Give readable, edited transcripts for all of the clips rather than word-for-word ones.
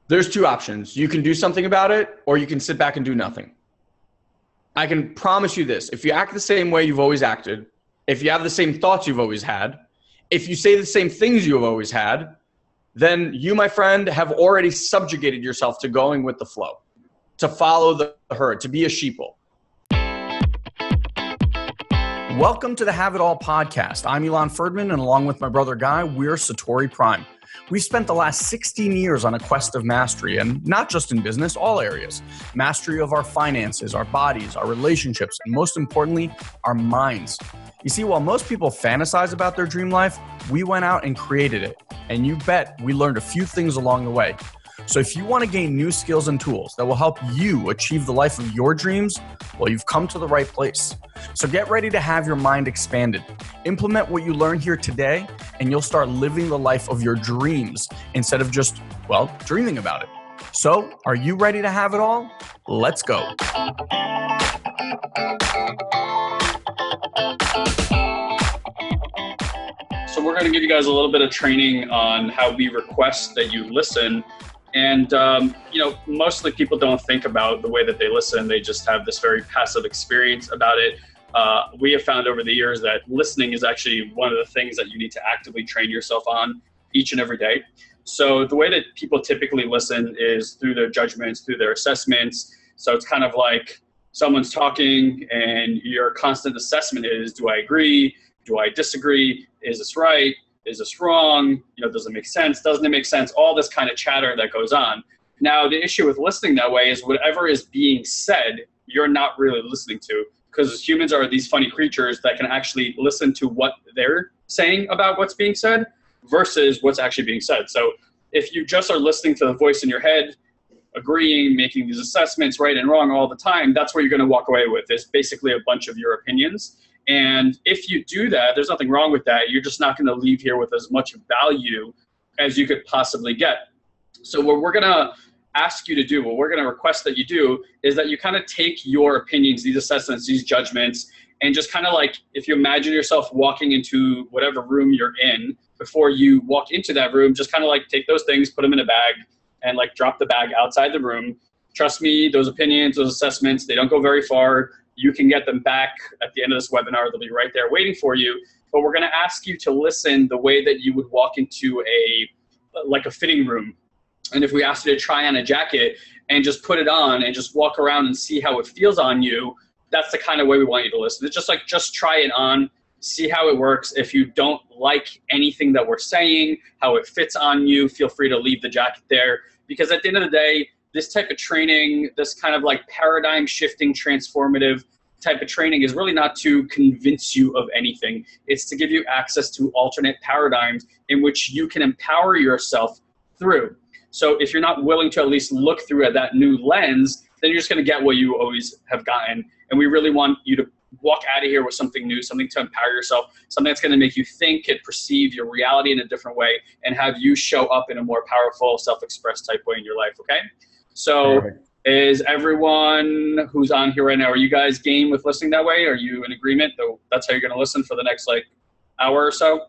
There's two options. You can do something about it, or you can sit back and do nothing. I can promise you this. If you act the same way you've always acted, if you have the same thoughts you've always had, if you say the same things you've always had, then you, my friend, have already subjugated yourself to going with the flow, to follow the herd, to be a sheeple. Welcome to the Have It All podcast. I'm Ilan Ferdman, and along with my brother Guy, we're SatoriPrime. We've spent the last 16 years on a quest of mastery, and not just in business, all areas. Mastery of our finances, our bodies, our relationships, and most importantly, our minds. You see, while most people fantasize about their dream life, we went out and created it. And you bet we learned a few things along the way. So if you want to gain new skills and tools that will help you achieve the life of your dreams, well, you've come to the right place. So get ready to have your mind expanded. Implement what you learn here today, and you'll start living the life of your dreams instead of just, well, dreaming about it. So are you ready to have it all? Let's go. So we're going to give you guys a little bit of training on how we request that you listen. And, mostly people don't think about the way that they listen. They just have this very passive experience about it. We have found over the years that listening is actually one of the things that you need to actively train yourself on each and every day. So the way that people typically listen is through their judgments, through their assessments. So it's kind of like someone's talking and your constant assessment is, do I agree? Do I disagree? Is this right? Is this wrong? Does it make sense? Doesn't it make sense? All this kind of chatter that goes on. Now, the issue with listening that way is whatever is being said, you're not really listening to, because humans are these funny creatures that can actually listen to what they're saying about what's being said versus what's actually being said. So if you just are listening to the voice in your head, agreeing, making these assessments right and wrong all the time, that's what you're going to walk away with, is basically a bunch of your opinions. And if you do that, there's nothing wrong with that. You're just not going to leave here with as much value as you could possibly get. So what we're going to ask you to do, what we're going to request that you do, is that you kind of take your opinions, these assessments, these judgments, and just kind of like, if you imagine yourself walking into whatever room you're in, before you walk into that room, just kind of like take those things, put them in a bag, and like drop the bag outside the room. Trust me, those opinions, those assessments, they don't go very far. You can get them back at the end of this webinar. They'll be right there waiting for you. But we're going to ask you to listen the way that you would walk into a fitting room. And if we asked you to try on a jacket and just put it on and just walk around and see how it feels on you, that's the kind of way we want you to listen. It's just like, just try it on, see how it works. If you don't like anything that we're saying, how it fits on you, feel free to leave the jacket there. Because at the end of the day, this type of training, this kind of like paradigm shifting, transformative type of training is really not to convince you of anything. It's to give you access to alternate paradigms in which you can empower yourself through. So if you're not willing to at least look through at that new lens, then you're just going to get what you always have gotten. And we really want you to walk out of here with something new, something to empower yourself, something that's going to make you think and perceive your reality in a different way and have you show up in a more powerful, self-expressed type way in your life, okay? So is everyone who's on here right now, are you guys game with listening that way? Are you in agreement that that's how you're going to listen for the next hour or so?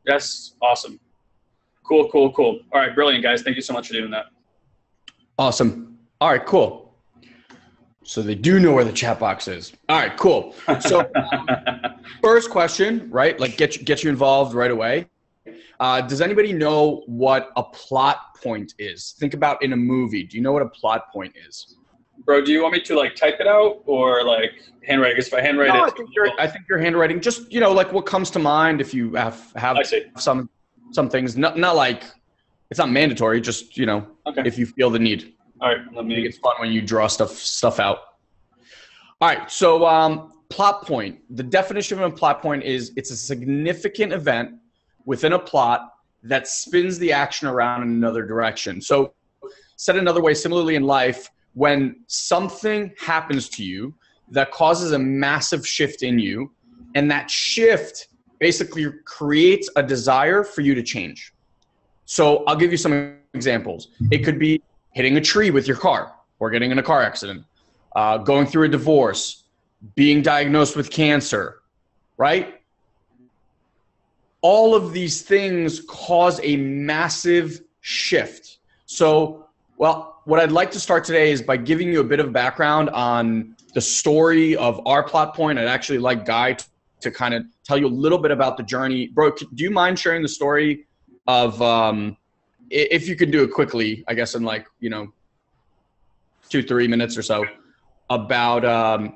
Yes? Awesome. Cool. All right, brilliant, guys. Thank you so much for doing that. Awesome. All right, cool. So they do know where the chat box is. All right, cool. So first question, right? Like get you involved right away. Does anybody know what a plot point is? Think about in a movie. Do you know what a plot point is? Bro, do you want me to type it out or handwrite? I guess if I handwrite it. I think you're handwriting. Just what comes to mind if you have some things. Not like it's not mandatory. Just okay. If you feel the need. All right, I think it's fun when you draw stuff out. All right, so plot point. The definition of a plot point is it's a significant event within a plot that spins the action around in another direction. So said another way, similarly in life, when something happens to you that causes a massive shift in you, and that shift basically creates a desire for you to change. So I'll give you some examples. It could be hitting a tree with your car or getting in a car accident, going through a divorce, being diagnosed with cancer, right? All of these things cause a massive shift. So, well, what I'd like to start today is by giving you a bit of background on the story of our plot point. I'd actually like Guy to kind of tell you a little bit about the journey. Bro, do you mind sharing the story of, if you could do it quickly, I guess in like, 2-3 minutes or so, about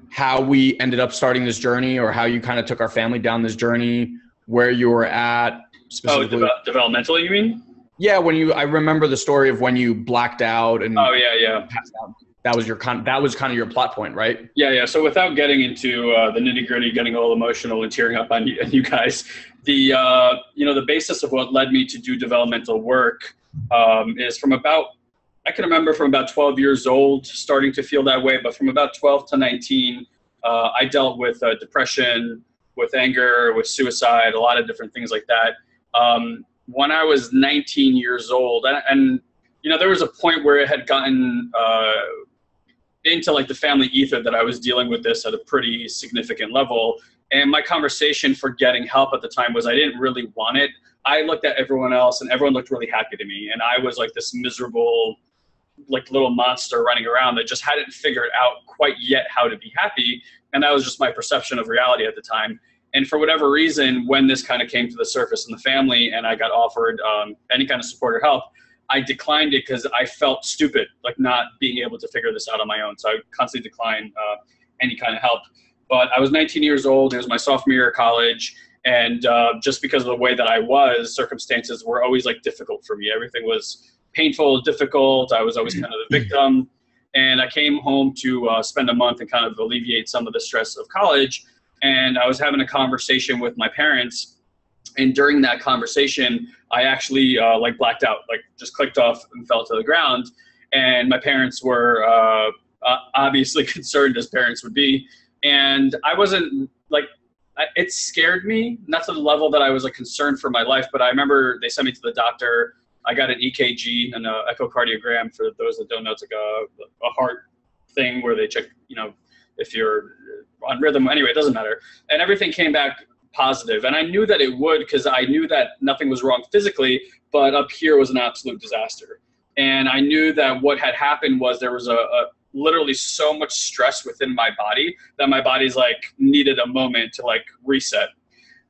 how we ended up starting this journey, or how you kind of took our family down this journey, where you were at specifically. Oh, developmentally, you mean? Yeah, I remember the story of when you blacked out and passed out. That was kind of your plot point, right? Yeah. So without getting into the nitty gritty, getting all emotional and tearing up on you guys, the basis of what led me to do developmental work is from about 12 years old, starting to feel that way. But from about 12 to 19, I dealt with depression, with anger, with suicide, a lot of different things like that. When I was 19 years old, and there was a point where it had gotten into like the family ether that I was dealing with this at a pretty significant level. And my conversation for getting help at the time was I didn't really want it. I looked at everyone else and everyone looked really happy to me. And I was like this miserable, like little monster running around that just hadn't figured out quite yet how to be happy. And that was just my perception of reality at the time. And for whatever reason, when this kind of came to the surface in the family and I got offered any kind of support or help, I declined it because I felt stupid, like not being able to figure this out on my own. So I constantly declined any kind of help. But I was 19 years old. It was my sophomore year of college. And just because of the way that I was, circumstances were always like difficult for me. Everything was painful, difficult. I was always kind of the victim. And I came home to spend a month and kind of alleviate some of the stress of college. And I was having a conversation with my parents. And during that conversation, I actually blacked out, like just clicked off and fell to the ground. And my parents were obviously concerned, as parents would be. And I wasn't like, it scared me, not to the level that I was like concerned for my life. But I remember they sent me to the doctor. I got an EKG and an echocardiogram. For those that don't know, it's like a heart thing where they check, if you're on rhythm. Anyway, it doesn't matter. And everything came back positive. And I knew that it would, because I knew that nothing was wrong physically, but up here was an absolute disaster. And I knew that what had happened was there was a literally so much stress within my body that my body's like needed a moment to like reset.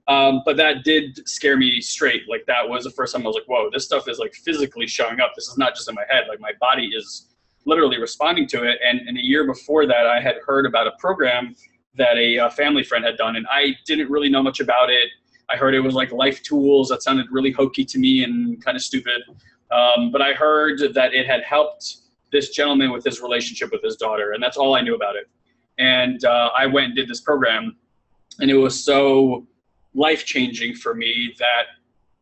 But that did scare me straight. Like that was the first time I was like, whoa, this stuff is like physically showing up. This is not just in my head. Like my body is literally responding to it. And a year before that, I had heard about a program that a family friend had done, and I didn't really know much about it. I heard it was like life tools. That sounded really hokey to me and kind of stupid. But I heard that it had helped this gentleman with his relationship with his daughter, and that's all I knew about it. And I went and did this program, and it was so life-changing for me that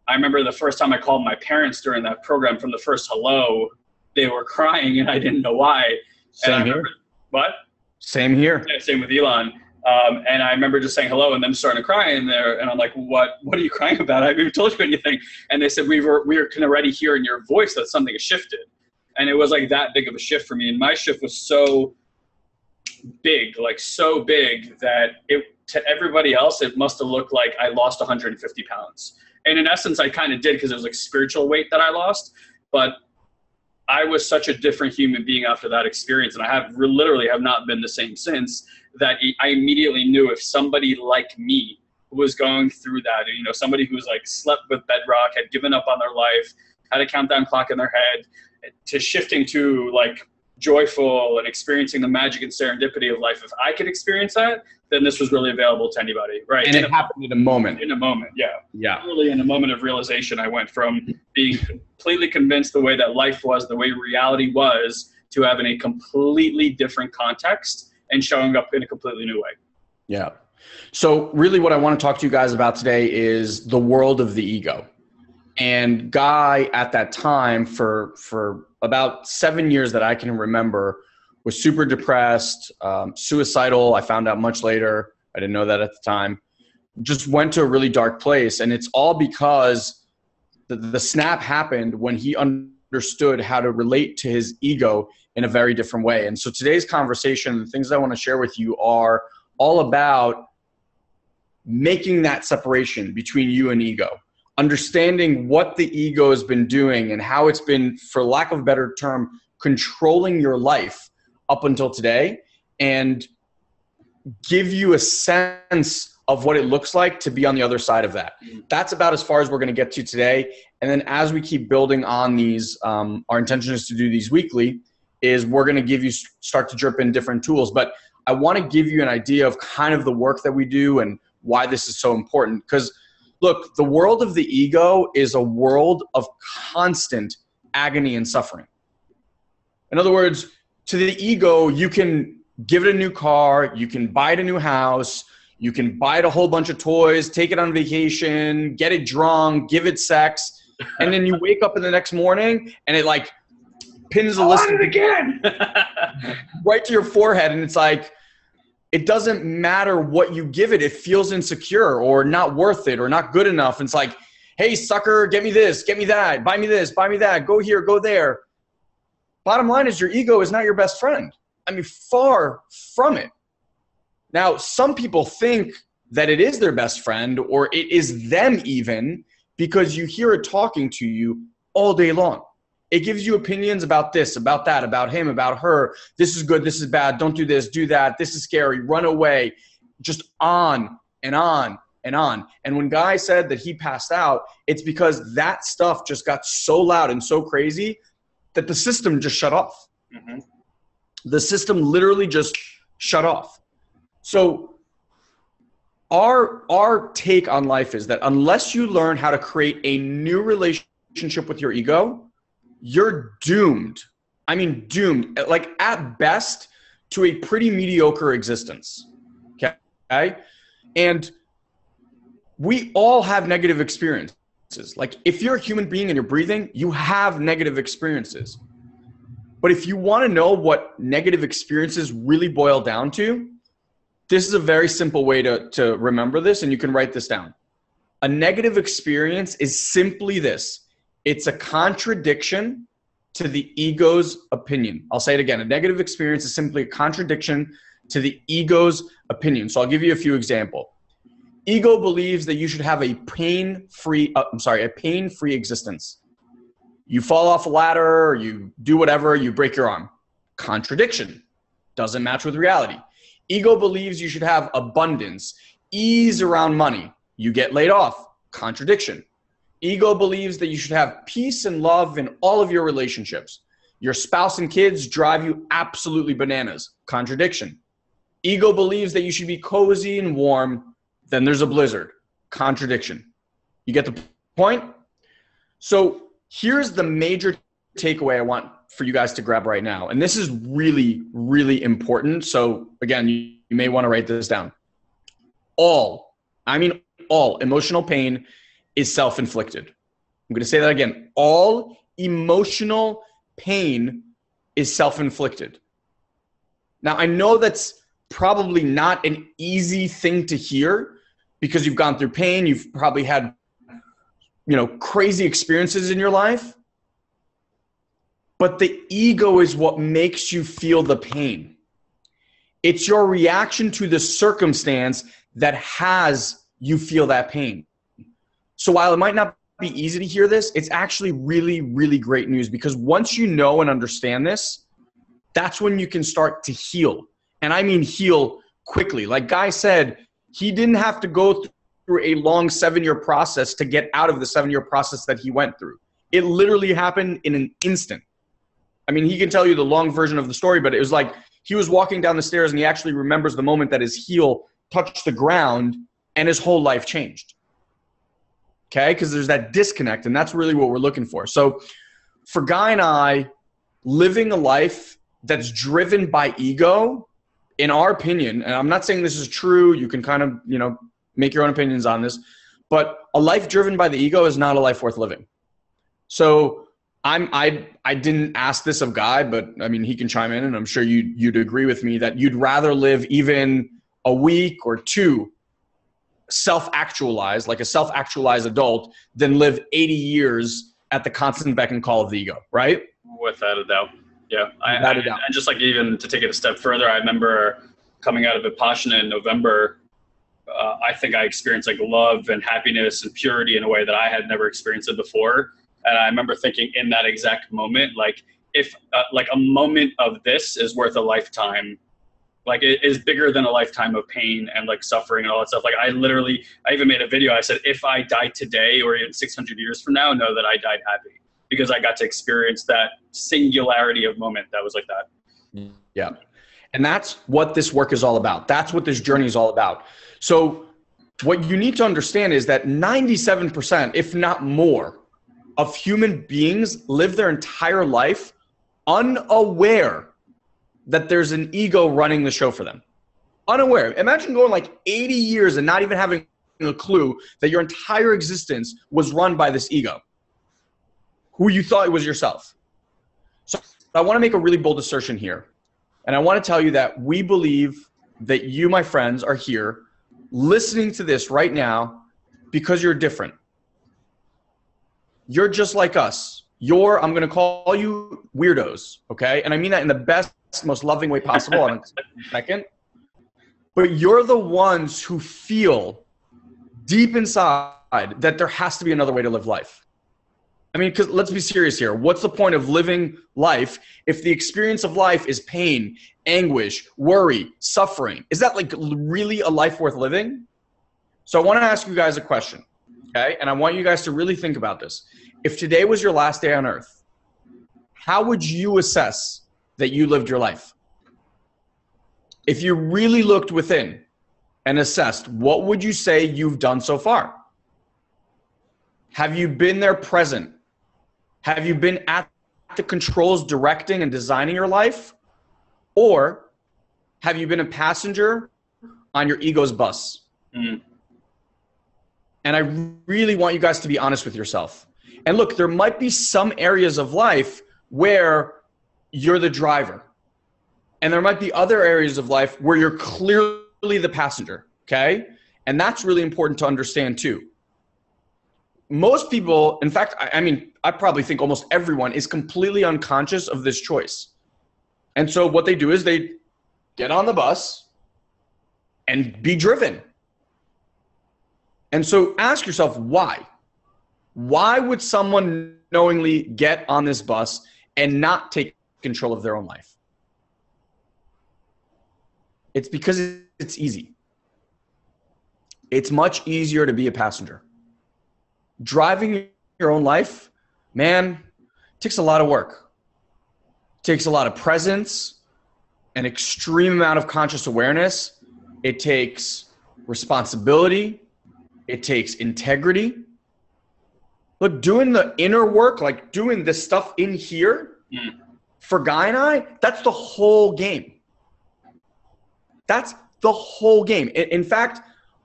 I remember the first time I called my parents during that program, from the first hello, they were crying, and I didn't know why. Same here. What? Same here. Yeah, same with Ilan. And I remember just saying hello and them starting to cry in there. And I'm like, what are you crying about? I haven't even told you anything. And they said, we can already hear in your voice that something has shifted. And it was like that big of a shift for me. And my shift was so big, like so big that to everybody else, it must have looked like I lost 150 pounds. And in essence, I kind of did, because it was like spiritual weight that I lost. But I was such a different human being after that experience, and I literally have not been the same since, that I immediately knew if somebody like me who was going through that, somebody who's like slept with bedrock, had given up on their life, had a countdown clock in their head, to shifting to like joyful and experiencing the magic and serendipity of life. If I could experience that, then this was really available to anybody, right? And it happened in a moment. In a moment, yeah. Yeah. Really, in a moment of realization, I went from being completely convinced the way that life was, the way reality was, to having a completely different context and showing up in a completely new way. Yeah. So really what I want to talk to you guys about today is the world of the ego. And Guy, at that time, for about 7 years that I can remember, was super depressed, suicidal. I found out much later. I didn't know that at the time. Just went to a really dark place. And it's all because the snap happened when he understood how to relate to his ego in a very different way. And so today's conversation, the things I want to share with you are all about making that separation between you and ego. understanding what the ego has been doing and how it's been, for lack of a better term, controlling your life up until today, and give you a sense of what it looks like to be on the other side of that. That's about as far as we're going to get to today. And then as we keep building on these, our intention is to do these weekly, is we're going to give you, start to drip in different tools. But I want to give you an idea of kind of the work that we do and why this is so important. Because look, the world of the ego is a world of constant agony and suffering. In other words, to the ego, you can give it a new car, you can buy it a new house, you can buy it a whole bunch of toys, take it on vacation, get it drunk, give it sex, and then you wake up in the next morning and it like pins a list again right to your forehead, and it's like, it doesn't matter what you give it. It feels insecure or not worth it or not good enough. And it's like, hey, sucker, get me this, get me that, buy me this, buy me that, go here, go there. Bottom line is your ego is not your best friend. I mean, far from it. Now, some people think that it is their best friend, or it is them even, because you hear it talking to you all day long. It gives you opinions about this, about that, about him, about her. This is good, this is bad, don't do this, do that, this is scary, run away. Just on and on and on. And when Guy said that he passed out, it's because that stuff just got so loud and so crazy that the system just shut off. Mm-hmm. The system literally just shut off. So our take on life is that unless you learn how to create a new relationship with your ego, you're doomed. I mean, doomed, like at best, to a pretty mediocre existence. Okay? And we all have negative experiences. Like if you're a human being and you're breathing, you have negative experiences. But if you want to know what negative experiences really boil down to, this is a very simple way to remember this, and you can write this down. A negative experience is simply this. It's a contradiction to the ego's opinion. I'll say it again. A negative experience is simply a contradiction to the ego's opinion. So I'll give you a few examples. Ego believes that you should have a pain-free existence. You fall off a ladder, or you do whatever, you break your arm. Contradiction. Doesn't match with reality. Ego believes you should have abundance, ease around money. You get laid off. Contradiction. Ego believes that you should have peace and love in all of your relationships. Your spouse and kids drive you absolutely bananas. Contradiction. Ego believes that you should be cozy and warm. Then there's a blizzard. Contradiction. You get the point? So here's the major takeaway I want for you guys to grab right now. And this is really, really important. So again, you may want to write this down. All emotional pain is self-inflicted. I'm going to say that again. All emotional pain is self-inflicted. Now, I know that's probably not an easy thing to hear because you've gone through pain. You've probably had, crazy experiences in your life. But the ego is what makes you feel the pain. It's your reaction to the circumstance that has you feel that pain. So while it might not be easy to hear this, it's actually really, really great news, because once you know and understand this, that's when you can start to heal. And I mean heal quickly. Like Guy said, he didn't have to go through a long 7-year process to get out of the 7-year process that he went through. It literally happened in an instant. I mean, he can tell you the long version of the story, but it was like he was walking down the stairs and he actually remembers the moment that his heel touched the ground and his whole life changed. Okay? Because there's that disconnect, and that's really what we're looking for. So for Guy and I, living a life that's driven by ego, in our opinion, and I'm not saying this is true, you can kind of, make your own opinions on this, but a life driven by the ego is not a life worth living. So I didn't ask this of Guy, but I mean, he can chime in, and I'm sure you'd agree with me that you'd rather live even a week or two self-actualized, like a self-actualized adult, than live 80 years at the constant beck and call of the ego, right? Without a doubt. Yeah. And just like even to take it a step further, I remember coming out of Vipassana in November I think I experienced like love and happiness and purity in a way that I had never experienced it before. And I remember thinking in that exact moment, like if like a moment of this is worth a lifetime, like it is bigger than a lifetime of pain and like suffering and all that stuff. Like I even made a video. I said, if I die today or in 600 years from now, know that I died happy because I got to experience that singularity of moment that was like that. Yeah. And that's what this work is all about. That's what this journey is all about. So what you need to understand is that 97%, if not more, of human beings live their entire life unaware that there's an ego running the show for them. Unaware. Imagine going like 80 years and not even having a clue that your entire existence was run by this ego, who you thought it was yourself. So I want to make a really bold assertion here. And I want to tell you that we believe that you, my friends, are here listening to this right now because you're different. You're just like us. I'm going to call you weirdos, okay? And I mean that in the best, most loving way possible. In a second. But you're the ones who feel deep inside that there has to be another way to live life. I mean, because let's be serious here. What's the point of living life if the experience of life is pain, anguish, worry, suffering? Is that like really a life worth living? So I want to ask you guys a question, okay? And I want you guys to really think about this. If today was your last day on earth, how would you assess that you lived your life? If you really looked within and assessed, what would you say you've done so far? Have you been there present? Have you been at the controls directing and designing your life? Or have you been a passenger on your ego's bus? Mm. And I really want you guys to be honest with yourself. And look, there might be some areas of life where you're the driver. And there might be other areas of life where you're clearly the passenger, okay? And that's really important to understand too. Most people, in fact, I mean, I probably think almost everyone is completely unconscious of this choice. And so what they do is they get on the bus and be driven. And so ask yourself, why? Why would someone knowingly get on this bus and not take control of their own life? It's because it's easy. It's much easier to be a passenger. Driving your own life, man, takes a lot of work. It takes a lot of presence, an extreme amount of conscious awareness. It takes responsibility. It takes integrity. Look, doing the inner work, like doing this stuff in here, for Guy and I, that's the whole game. That's the whole game. In fact,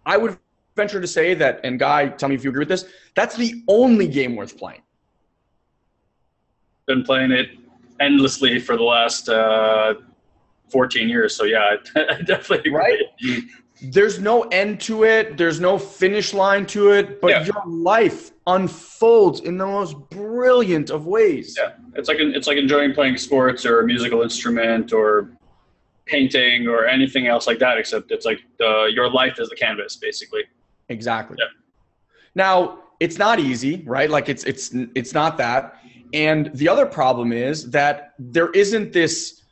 I would venture to say that, and Guy, tell me if you agree with this, that's the only game worth playing. Been playing it endlessly for the last 14 years. So yeah, I definitely agree. Right? There's no end to it. There's no finish line to it, but your life unfolds in the most brilliant of ways. Yeah, it's like enjoying playing sports or a musical instrument or painting or anything else like that, except it's like your life is the canvas, basically. Exactly. Yeah. Now, it's not easy, right? Like it's not that. And the other problem is that there isn't this,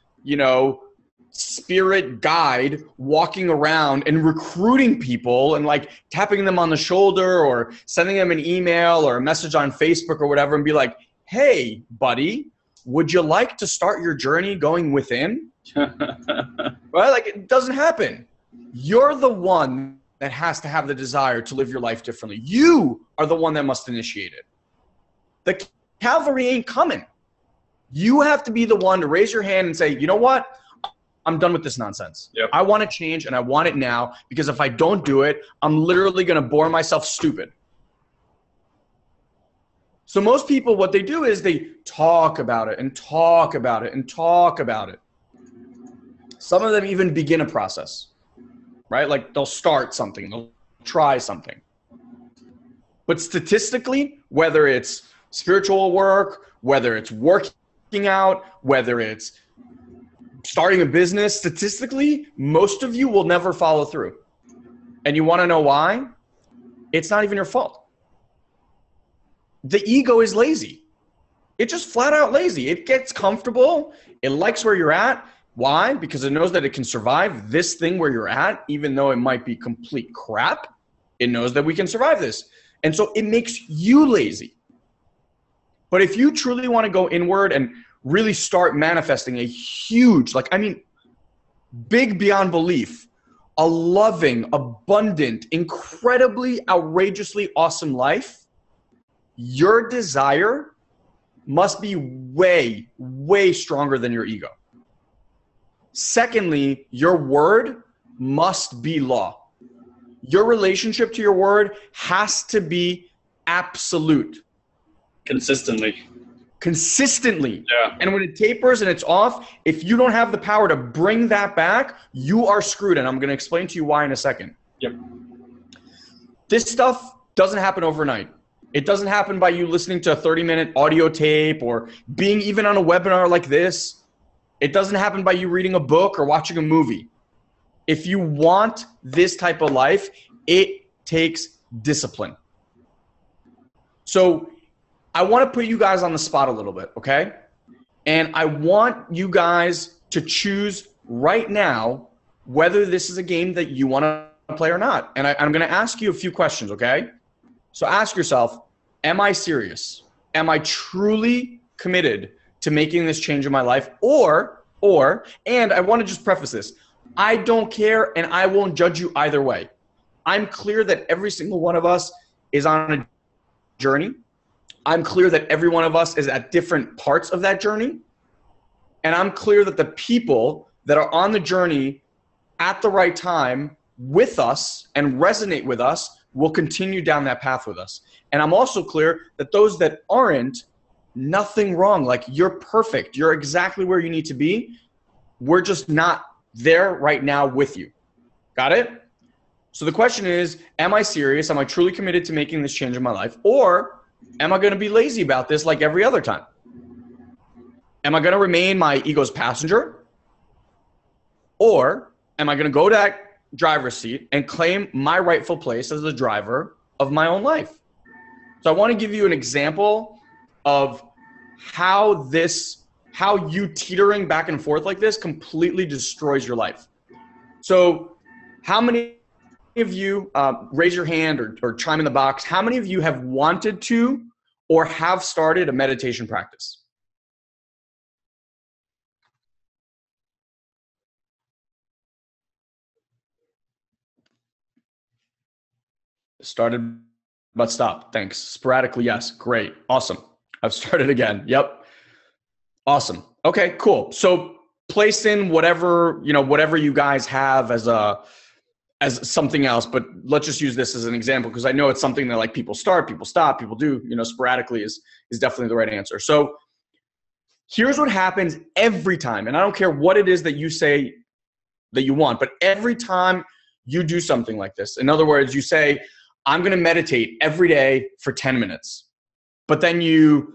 spirit guide walking around and recruiting people and like tapping them on the shoulder or sending them an email or a message on Facebook or whatever and be like, hey, buddy, would you like to start your journey going within? Right? Like it doesn't happen. You're the one that has to have the desire to live your life differently. You are the one that must initiate it. The cavalry ain't coming. You have to be the one to raise your hand and say, you know what? I'm done with this nonsense. Yep. I want to change and I want it now because if I don't do it, I'm literally going to bore myself stupid. So most people, what they do is they talk about it and talk about it and talk about it. Some of them even begin a process, right? Like they'll start something, they'll try something. But statistically, whether it's spiritual work, whether it's working out, whether it's starting a business, statistically, most of you will never follow through. And you want to know why? It's not even your fault. The ego is lazy. It's just flat out lazy. It gets comfortable. It likes where you're at. Why? Because it knows that it can survive this thing where you're at, even though it might be complete crap. It knows that we can survive this. And so it makes you lazy. But if you truly want to go inward and really start manifesting a huge, big beyond belief, a loving, abundant, incredibly, outrageously awesome life, your desire must be way, way stronger than your ego. Secondly, your word must be law. Your relationship to your word has to be absolute. Consistently. Yeah. And when it tapers and it's off, if you don't have the power to bring that back, you are screwed. And I'm going to explain to you why in a second. Yep. This stuff doesn't happen overnight. It doesn't happen by you listening to a 30-minute audio tape or being even on a webinar like this. It doesn't happen by you reading a book or watching a movie. If you want this type of life, it takes discipline. So I want to put you guys on the spot a little bit, okay? And I want you guys to choose right now whether this is a game that you want to play or not. And I'm going to ask you a few questions, okay? So ask yourself, am I serious? Am I truly committed to making this change in my life? And I want to just preface this, I don't care and I won't judge you either way. I'm clear that every single one of us is on a journey. I'm clear that every one of us is at different parts of that journey. And I'm clear that the people that are on the journey at the right time with us and resonate with us will continue down that path with us. And I'm also clear that those that aren't, nothing wrong. Like, you're perfect. You're exactly where you need to be. We're just not there right now with you. Got it? So the question is, am I serious? Am I truly committed to making this change in my life? Or am I going to be lazy about this like every other time? Am I going to remain my ego's passenger? Or am I going to go to that driver's seat and claim my rightful place as the driver of my own life? So I want to give you an example of how you teetering back and forth like this completely destroys your life. So how many of you, raise your hand or chime in the box, how many of you have wanted to or have started a meditation practice? Started but stopped. Thanks. Sporadically, yes. Great. Awesome. I've started again. Yep. Awesome. Okay, cool. So place in whatever you guys have as something else, but let's just use this as an example because I know it's something that like people start, people stop, people do, sporadically is definitely the right answer. So here's what happens every time, and I don't care what it is that you say that you want, but every time you do something like this, in other words, you say, I'm going to meditate every day for 10 minutes, but then you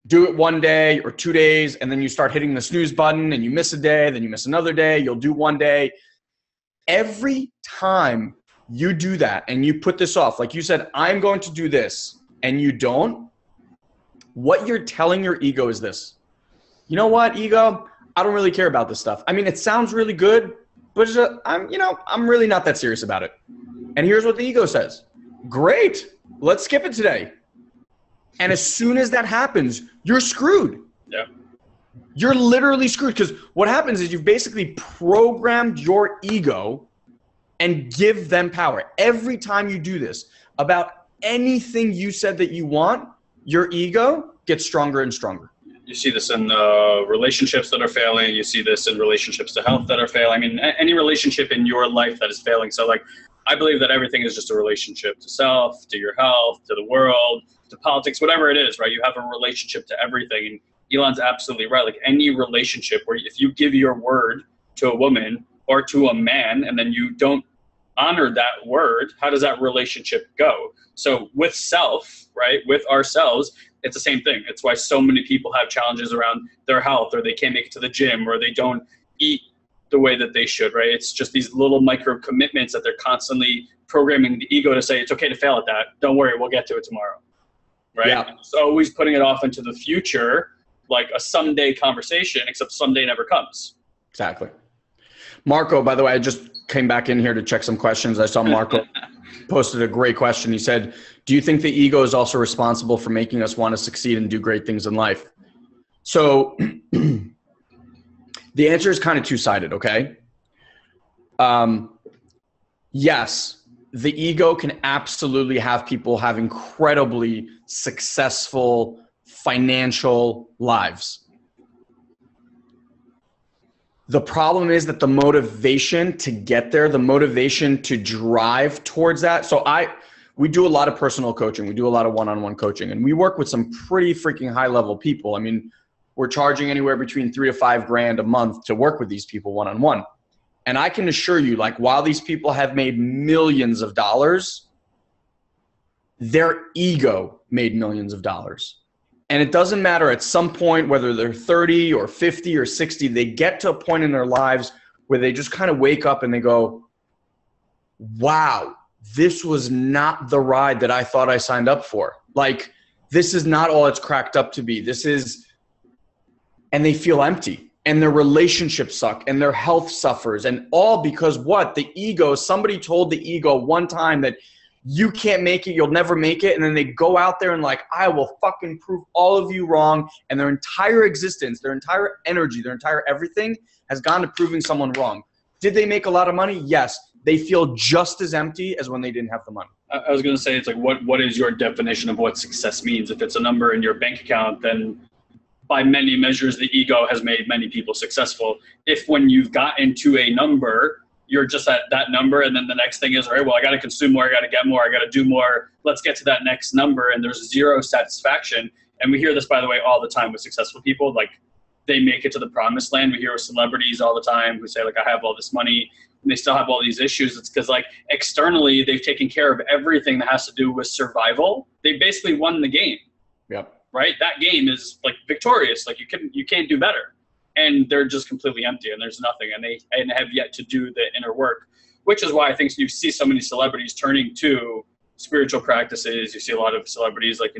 do it one day or 2 days, and then you start hitting the snooze button and you miss a day, then you miss another day, you'll do one day. Every time you do that and you put this off, like you said, I'm going to do this, and you don't, what you're telling your ego is this. You know what, ego? I don't really care about this stuff. I mean, it sounds really good, but I'm really not that serious about it. And here's what the ego says. Great, let's skip it today. And as soon as that happens, you're screwed. Yeah. You're literally screwed, because what happens is you've basically programmed your ego and give them power. Every time you do this, about anything you said that you want, your ego gets stronger and stronger. You see this in relationships that are failing. You see this in relationships to health that are failing. I mean, any relationship in your life that is failing. So like, I believe that everything is just a relationship to self, to your health, to the world, to politics, whatever it is, right? You have a relationship to everything. And Ilan's absolutely right. Like any relationship where if you give your word to a woman or to a man and then you don't honor that word, how does that relationship go? So with self, right, with ourselves, it's the same thing. It's why so many people have challenges around their health, or they can't make it to the gym, or they don't eat the way that they should, right? It's just these little micro commitments that they're constantly programming the ego to say it's okay to fail at that. Don't worry, we'll get to it tomorrow. Right? Yeah. It's always putting it off into the future, like a someday conversation, except someday never comes. Exactly. Marco, by the way, I just came back in here to check some questions. I saw Marco posted a great question. He said, do you think the ego is also responsible for making us want to succeed and do great things in life? So the answer is kind of two-sided, okay? Yes, the ego can absolutely have people have incredibly successful financial lives. The problem is that the motivation to get there, the motivation to drive towards that. So we do a lot of personal coaching. We do a lot of one-on-one coaching, and we work with some pretty freaking high-level people. I mean, we're charging anywhere between $3,000 to $5,000 a month to work with these people one-on-one. And I can assure you, like, while these people have made millions of dollars, their ego made millions of dollars. And it doesn't matter at some point, whether they're 30 or 50 or 60, they get to a point in their lives where they just kind of wake up and they go, wow, this was not the ride that I thought I signed up for. Like, this is not all it's cracked up to be. And they feel empty, and their relationships suck, and their health suffers, and all because what? The ego, somebody told the ego one time that you can't make it, you'll never make it, and then they go out there and like, I will fucking prove all of you wrong, and their entire existence, their entire energy, their entire everything has gone to proving someone wrong. Did they make a lot of money? Yes. They feel just as empty as when they didn't have the money. I was going to say, it's like, what is your definition of what success means? If it's a number in your bank account, then by many measures, the ego has made many people successful. If when you've gotten to a number, you're just at that number, and then the next thing is, all right, well, I got to consume more, I got to get more, I got to do more. Let's get to that next number, and there's zero satisfaction. And we hear this, by the way, all the time with successful people. Like, they make it to the promised land. We hear with celebrities all the time who say, like, I have all this money, and they still have all these issues. It's because, like, externally, they've taken care of everything that has to do with survival. They basically won the game. Yep. Right? That game is like victorious. Like, you can't do better. And they're just completely empty, and there's nothing, and they have yet to do the inner work, which is why I think you see so many celebrities turning to spiritual practices. You see a lot of celebrities like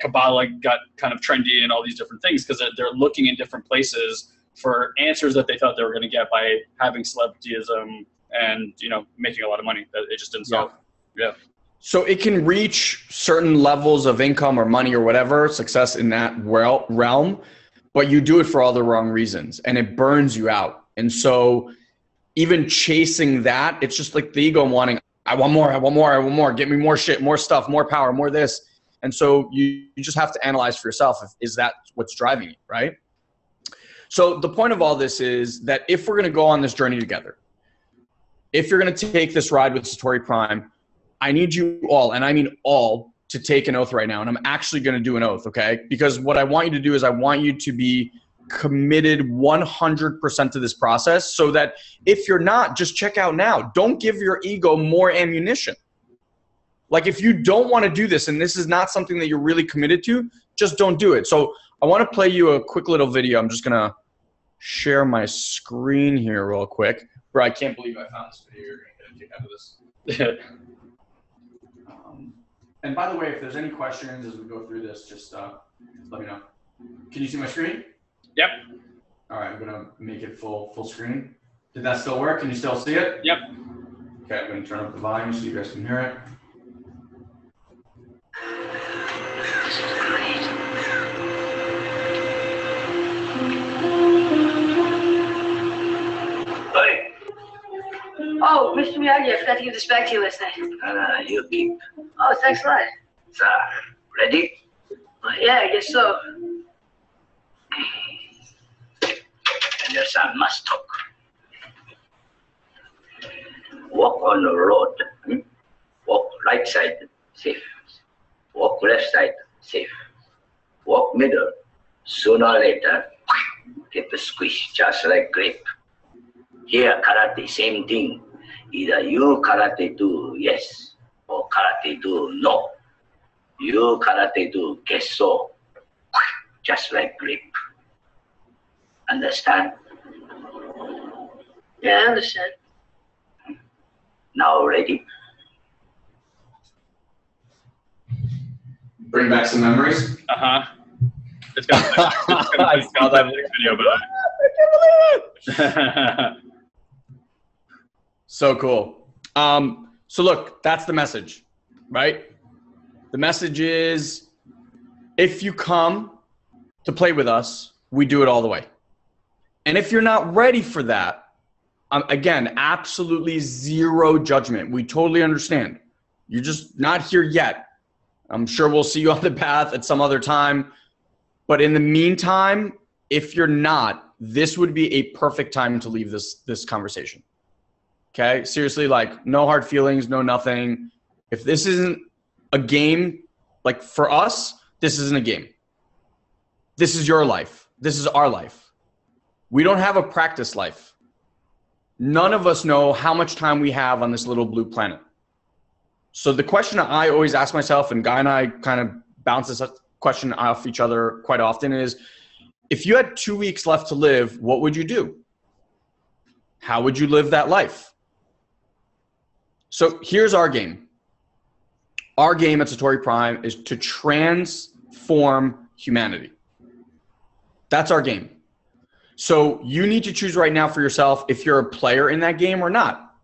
Kabbalah got kind of trendy and all these different things because they're looking in different places for answers that they thought they were going to get by having celebrityism and, making a lot of money that it just didn't solve. Yeah. So it can reach certain levels of income or money or whatever, success in that realm, but you do it for all the wrong reasons and it burns you out. And so even chasing that, it's just like the ego wanting, I want more, get me more shit, more stuff, more power, more this. And so you just have to analyze for yourself, is that what's driving you, right? So the point of all this is that if we're going to go on this journey together, if you're going to take this ride with SatoriPrime, I need you all, and I mean all, to take an oath right now. And I'm actually going to do an oath, okay? Because what I want you to do is I want you to be committed 100% to this process so that if you're not, just check out now. Don't give your ego more ammunition. Like, if you don't want to do this and this is not something that you're really committed to, just don't do it. So I want to play you a quick little video. I'm just going to share my screen here real quick. Bro, I can't believe I found this video. You're going to get a kick out of this. And by the way, if there's any questions as we go through this, just let me know. Can you see my screen? Yep. All right, I'm going to make it full screen. Did that still work? Can you still see it? Yep. Okay, I'm going to turn up the volume so you guys can hear it. Oh, Mr. Miyagi, I forgot to give this back to you last night. You keep. Oh, thanks a lot. Sir, ready? Yeah, I guess so. And your son must talk. Walk on the road. Walk right side, safe. Walk left side, safe. Walk middle. Sooner or later, get the squish, just like grape. Here, karate, same thing. Either you karate do yes, or karate do no. You karate do guess so, just like grape. And Understand? Yeah, I understand. Now ready? Bring back some memories. It's gonna I saw that video, but so cool. So look, that's the message, right? The message is, if you come to play with us, we do it all the way. And if you're not ready for that, again, absolutely zero judgment. We totally understand. You're just not here yet. I'm sure we'll see you on the path at some other time. But in the meantime, if you're not, this would be a perfect time to leave this conversation. Okay? Seriously, like, no hard feelings, no nothing. If this isn't a game, like, for us, this isn't a game. This is your life. This is our life. We don't have a practice life. None of us know how much time we have on this little blue planet. So the question I always ask myself, and Guy and I kind of bounce this question off each other quite often, is, if you had 2 weeks left to live, what would you do? How would you live that life? So here's our game. Our game at SatoriPrime is to transform humanity. That's our game. So you need to choose right now for yourself if you're a player in that game or not.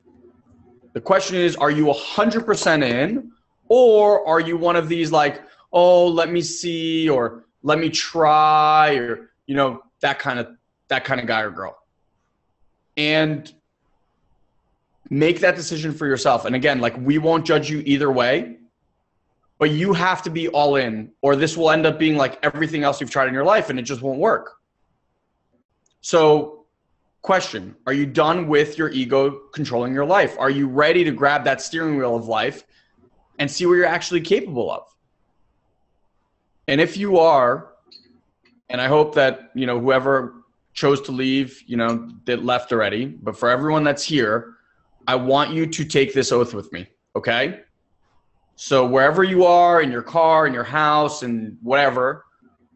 The question is, are you 100% in, or are you one of these like, oh, let me see, or let me try, or, you know, that kind of guy or girl? And make that decision for yourself. And again, like, we won't judge you either way, but you have to be all in, or this will end up being like everything else you've tried in your life and it just won't work. So, question, are you done with your ego controlling your life? Are you ready to grab that steering wheel of life and see what you're actually capable of? And if you are, and I hope that, you know, whoever chose to leave, you know, that left already, but for everyone that's here, I want you to take this oath with me, okay? So wherever you are, in your car, in your house, and whatever,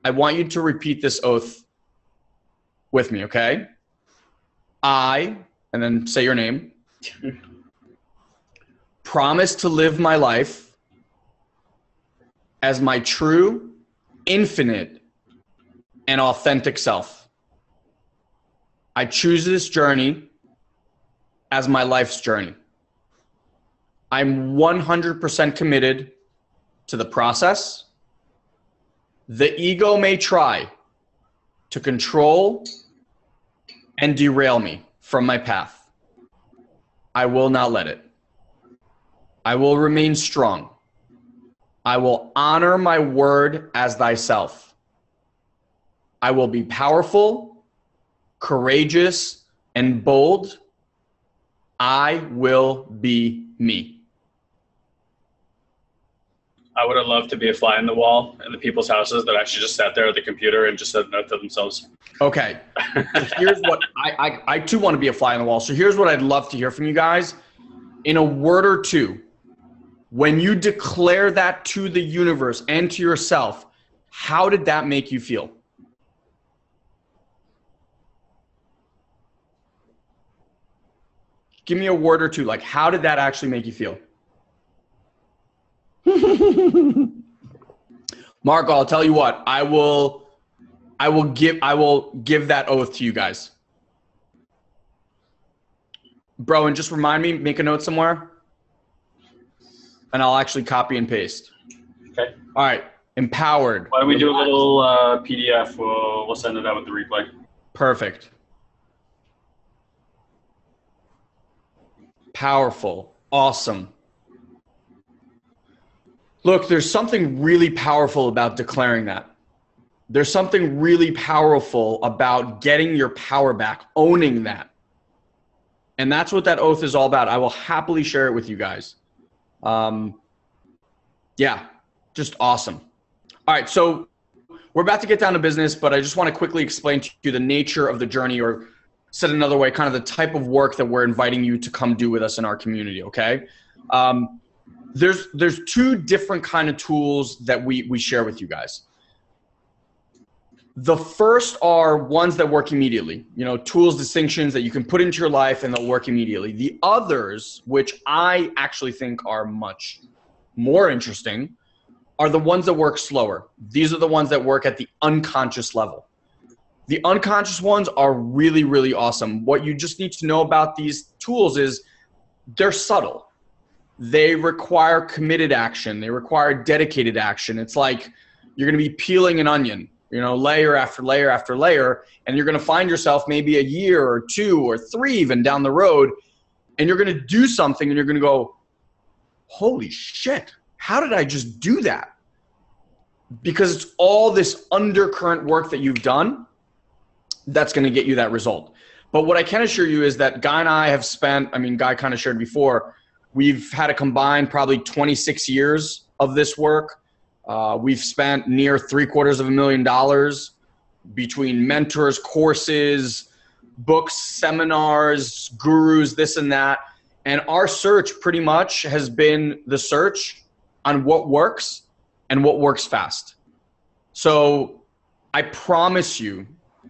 I want you to repeat this oath with me, okay? I, and then say your name, promise to live my life as my true, infinite, and authentic self. I choose this journey as my life's journey. I'm 100% committed to the process. The ego may try to control and derail me from my path. I will not let it. I will remain strong. I will honor my word as thyself. I will be powerful, courageous, and bold. I will be me. I would have loved to be a fly in the wall in the people's houses that actually just sat there at the computer and just said no to themselves. Okay. So here's what I too want to be a fly on the wall. So here's what I'd love to hear from you guys. In a word or two, when you declare that to the universe and to yourself, how did that make you feel? Give me a word or two. Like, how did that actually make you feel? Marco, I'll tell you what, I will give that oath to you guys. Bro, and just remind me, make a note somewhere, and I'll actually copy and paste. Okay. All right. Empowered. Why don't we do a little PDF? We'll send it out with the replay. Perfect. Powerful. Awesome. Look, there's something really powerful about declaring that. There's something really powerful about getting your power back, owning that. And that's what that oath is all about. I will happily share it with you guys. Yeah, just awesome. All right, so we're about to get down to business, but I just want to quickly explain to you the nature of the journey, or said another way, kind of the type of work that we're inviting you to come do with us in our community, okay? There's two different kind of tools that we share with you guys. The first are ones that work immediately, tools, distinctions that you can put into your life and they'll work immediately. The others, which I actually think are much more interesting, are the ones that work slower. These are the ones that work at the unconscious level. The unconscious ones are really, really awesome. What you just need to know about these tools is they're subtle. They require committed action. They require dedicated action. It's like you're going to be peeling an onion, layer after layer after layer, and you're going to find yourself maybe a year or 2 or 3 even down the road, and you're going to do something and you're going to go, holy shit, how did I just do that? Because it's all this undercurrent work that you've done that's going to get you that result. But what I can assure you is that Guy and I have spent, Guy kind of shared before, we've had a combined probably 26 years of this work. We've spent near $750,000 between mentors, courses, books, seminars, gurus, this and that. And our search pretty much has been the search on what works and what works fast. So I promise you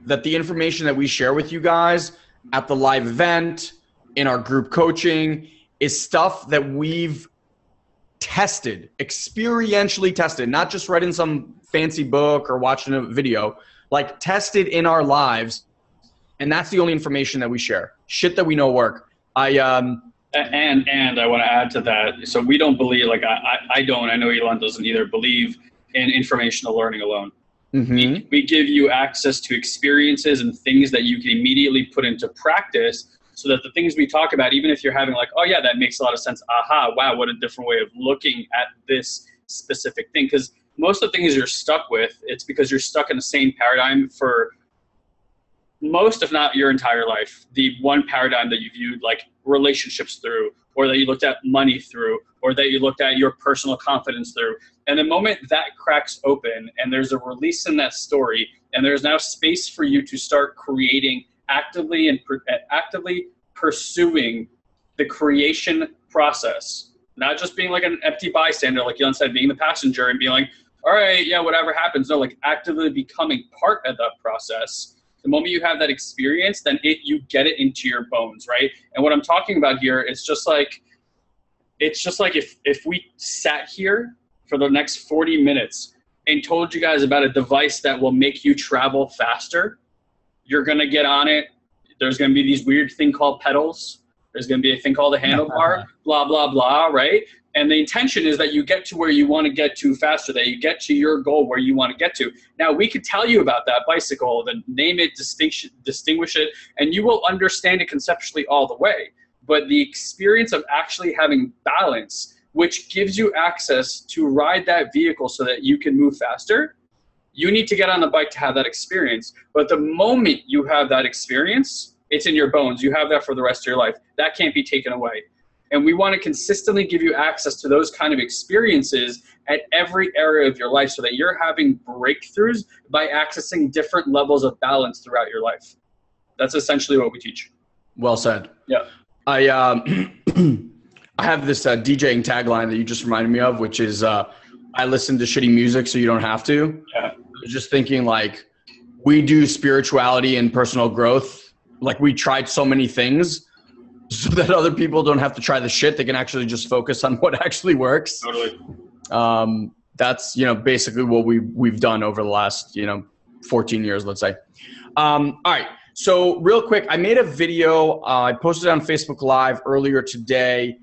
that the information that we share with you guys at the live event, in our group coaching, is stuff that we've tested, experientially tested, not just read in some fancy book or watching a video, like tested in our lives. And that's the only information that we share. Shit that we know work. And I want to add to that. So we don't believe, like I don't, I know Ilan doesn't either, believe in informational learning alone. Mm-hmm. We give you access to experiences and things that you can immediately put into practice, so that the things we talk about, even if you're having like, oh yeah, that makes a lot of sense. Aha, wow, what a different way of looking at this specific thing. Because most of the things you're stuck with, it's because you're stuck in the same paradigm for most, if not your entire life. The one paradigm that you viewed like relationships through, or that you looked at money through, or that you looked at your personal confidence through. And the moment that cracks open and there's a release in that story, and there's now space for you to start creating actively pursuing the creation process, not just being like an empty bystander, like Ilan said, being the passenger and being like, all right, yeah, whatever happens. No, like actively becoming part of that process. The moment you have that experience, then you get it into your bones, right? And what I'm talking about here is just like, it's just like if we sat here for the next 40 minutes and told you guys about a device that will make you travel faster, you're going to get on it. There's going to be these weird thing called pedals. There's going to be a thing called a handlebar, blah, blah, blah, right? And the intention is that you get to where you want to get to faster, that you get to your goal where you want to get to. Now, we could tell you about that bicycle, then name it, distinguish it, and you will understand it conceptually all the way. But the experience of actually having balance, which gives you access to ride that vehicle so that you can move faster, you need to get on the bike to have that experience. But the moment you have that experience, it's in your bones. You have that for the rest of your life. That can't be taken away. And we want to consistently give you access to those kind of experiences at every area of your life, so that you're having breakthroughs by accessing different levels of balance throughout your life. That's essentially what we teach. Well said. Yeah. I have this DJing tagline that you just reminded me of, which is I listen to shitty music so you don't have to. Yeah. I was just thinking, like, we do spirituality and personal growth. Like, we tried so many things so that other people don't have to try the shit. They can actually just focus on what actually works. Totally. That's, basically what we've done over the last, 14 years, let's say. All right. So real quick, I made a video. I posted it on Facebook Live earlier today.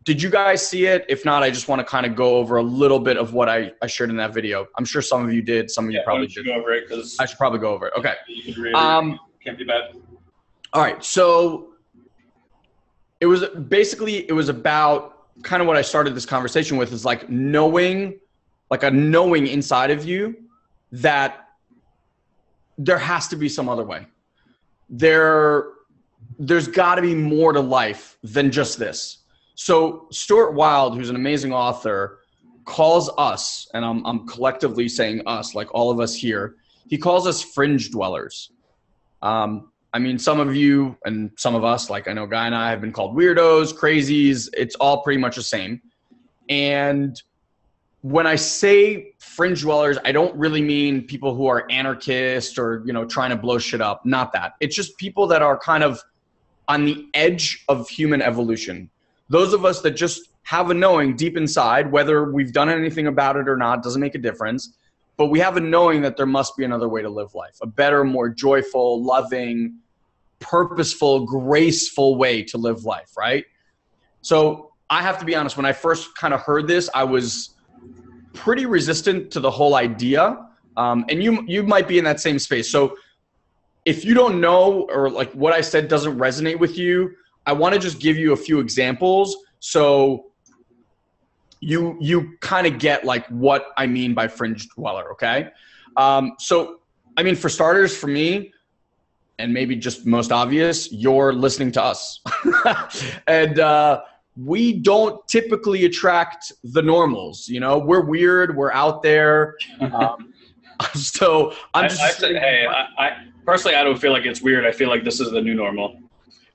Did you guys see it? If not, I just want to kind of go over a little bit of what I shared in that video. I'm sure some of you did. Some of you probably did. Go over it, I should probably go over it. Okay. You can read it. Can't be bad. All right. So it was about kind of what I started this conversation with, is like knowing inside of you that there has to be some other way. There's got to be more to life than just this. So Stuart Wilde, who's an amazing author, calls us, and I'm collectively saying us, like all of us here, he calls us fringe dwellers. Some of you and some of us, like I know Guy and I, have been called weirdos, crazies. It's all pretty much the same. And when I say fringe dwellers, I don't really mean people who are anarchists or, trying to blow shit up. Not that. It's just people that are kind of on the edge of human evolution. Those of us that just have a knowing deep inside, whether we've done anything about it or not, doesn't make a difference. But we have a knowing that there must be another way to live life, a better, more joyful, loving, purposeful, graceful way to live life, right? So I have to be honest, when I first kind of heard this, I was pretty resistant to the whole idea. And you might be in that same space. So if you don't know, or like what I said doesn't resonate with you, I want to just give you a few examples so you kind of get like what I mean by fringe dweller, okay? So, I mean, for starters, for me, and maybe just most obvious, you're listening to us. And we don't typically attract the normals, We're weird, we're out there. So I'm just personally, I don't feel like it's weird. I feel like this is the new normal.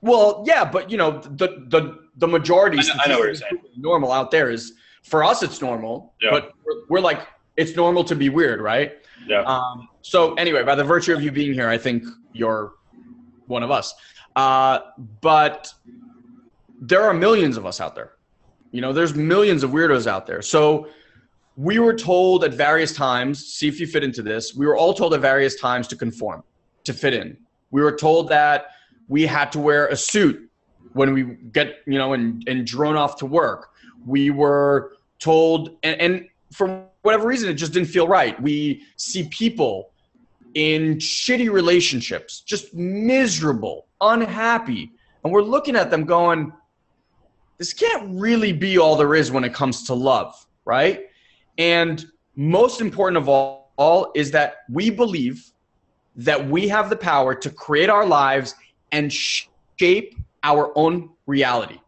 Well, yeah, but the majority I know what you're saying. Normal out there is, for us it's normal, yeah. But we're like, it's normal to be weird, right? Yeah. So anyway, by the virtue of you being here, I think you're one of us. But there are millions of us out there. There's millions of weirdos out there. So we were told at various times, see if you fit into this, we were all told at various times to conform, to fit in. We were told that we had to wear a suit when we get, and drone off to work. We were told, and for whatever reason, it just didn't feel right. We see people in shitty relationships, just miserable, unhappy. And we're looking at them going, this can't really be all there is when it comes to love, right? And most important of all is that we believe that we have the power to create our lives and shape our own reality.